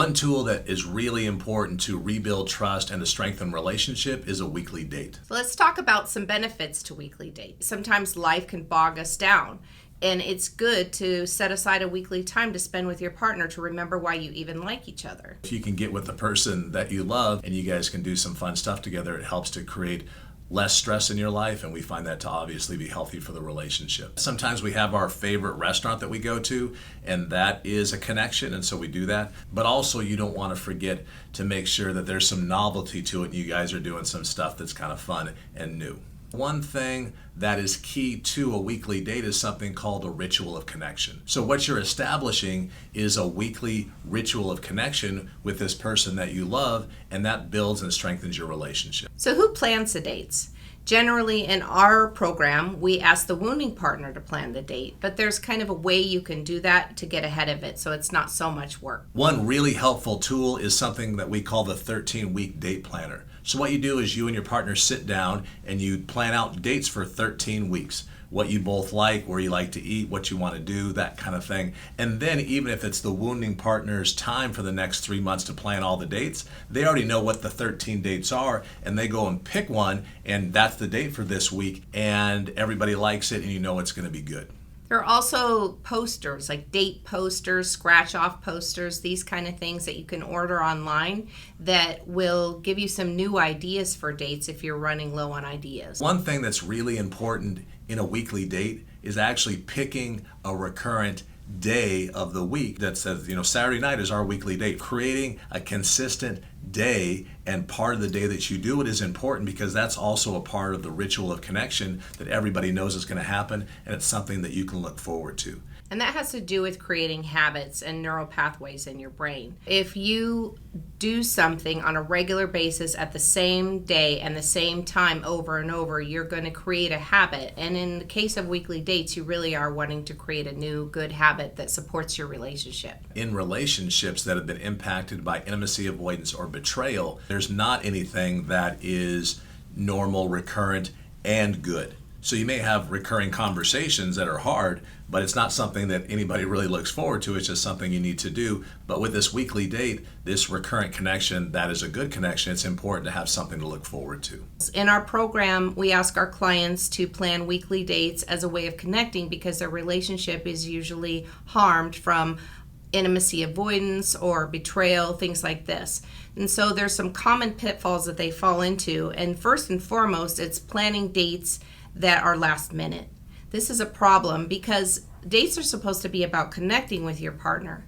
One tool that is really important to rebuild trust and to strengthen relationship is a weekly date. So let's talk about some benefits to weekly dates. Sometimes life can bog us down, and it's good to set aside a weekly time to spend with your partner to remember why you even like each other. If you can get with the person that you love and you guys can do some fun stuff together, it helps to create less stress in your life, and we find that to obviously be healthy for the relationship. Sometimes we have our favorite restaurant that we go to, and that is a connection, and so we do that. But also you don't want to forget to make sure that there's some novelty to it and you guys are doing some stuff that's kind of fun and new. One thing that is key to a weekly date is something called a ritual of connection. So what you're establishing is a weekly ritual of connection with this person that you love, and that builds and strengthens your relationship. So who plans the dates? Generally in our program, we ask the wounding partner to plan the date, but there's kind of a way you can do that to get ahead of it so it's not so much work. One really helpful tool is something that we call the 13-week date planner. So what you do is you and your partner sit down and you plan out dates for 13 weeks. What you both like, where you like to eat, what you want to do, that kind of thing. And then even if it's the wounding partner's time for the next 3 months to plan all the dates, they already know what the 13 dates are, and they go and pick one, and that's the date for this week, and everybody likes it, and you know it's going to be good. There are also posters, like date posters, scratch-off posters, these kind of things that you can order online that will give you some new ideas for dates if you're running low on ideas. One thing that's really important in a weekly date is actually picking a recurrent day of the week that says, Saturday night is our weekly date. Creating a consistent day and part of the day that you do it is important because that's also a part of the ritual of connection that everybody knows is going to happen, and it's something that you can look forward to. And that has to do with creating habits and neural pathways in your brain. If you do something on a regular basis at the same day and the same time over and over, you're going to create a habit. And in the case of weekly dates, you really are wanting to create a new good habit that supports your relationship. In relationships that have been impacted by intimacy avoidance or betrayal, there's not anything that is normal, recurrent, and good. So you may have recurring conversations that are hard, but it's not something that anybody really looks forward to. It's just something you need to do. But with this weekly date, this recurrent connection, that is a good connection. It's important to have something to look forward to. In our program, we ask our clients to plan weekly dates as a way of connecting because their relationship is usually harmed from intimacy avoidance or betrayal, things like this. And so there's some common pitfalls that they fall into. And first and foremost, it's planning dates that are last minute. This is a problem because dates are supposed to be about connecting with your partner.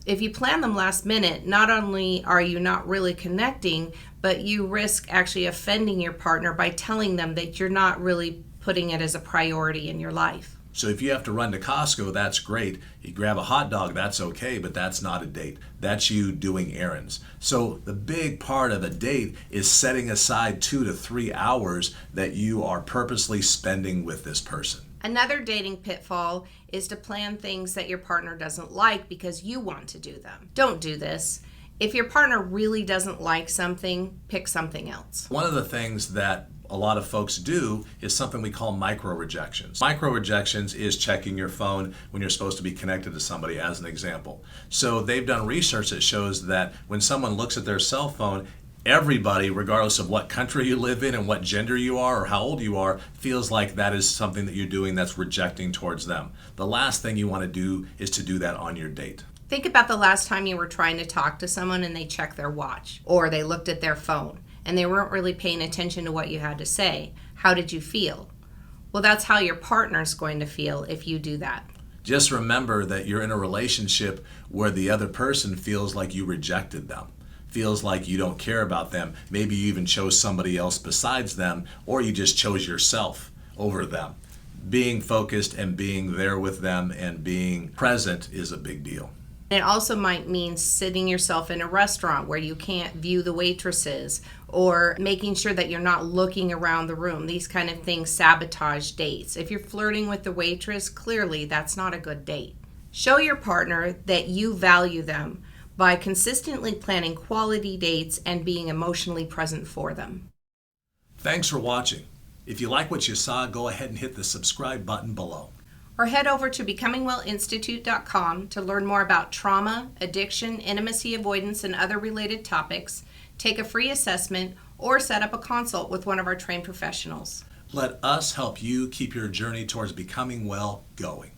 If you plan them last minute, not only are you not really connecting, but you risk actually offending your partner by telling them that you're not really putting it as a priority in your life. So if you have to run to Costco, that's great. You grab a hot dog, that's okay, but that's not a date. That's you doing errands. So the big part of a date is setting aside 2 to 3 hours that you are purposely spending with this person. Another dating pitfall is to plan things that your partner doesn't like because you want to do them. Don't do this. If your partner really doesn't like something, pick something else. One of the things that a lot of folks do is something we call micro-rejections. Micro-rejections is checking your phone when you're supposed to be connected to somebody, as an example. So they've done research that shows that when someone looks at their cell phone, everybody, regardless of what country you live in and what gender you are or how old you are, feels like that is something that you're doing that's rejecting towards them. The last thing you want to do is to do that on your date. Think about the last time you were trying to talk to someone and they checked their watch or they looked at their phone and they weren't really paying attention to what you had to say. How did you feel? Well, that's how your partner's going to feel if you do that. Just remember that you're in a relationship where the other person feels like you rejected them, feels like you don't care about them. Maybe you even chose somebody else besides them, or you just chose yourself over them. Being focused and being there with them and being present is a big deal. It also might mean sitting yourself in a restaurant where you can't view the waitresses, or making sure that you're not looking around the room. These kind of things sabotage dates. If you're flirting with the waitress, clearly that's not a good date. Show your partner that you value them by consistently planning quality dates and being emotionally present for them. Thanks for watching. If you like what you saw, go ahead and hit the subscribe button below. Or head over to becomingwellinstitute.com to learn more about trauma, addiction, intimacy avoidance, and other related topics, take a free assessment, or set up a consult with one of our trained professionals. Let us help you keep your journey towards becoming well going.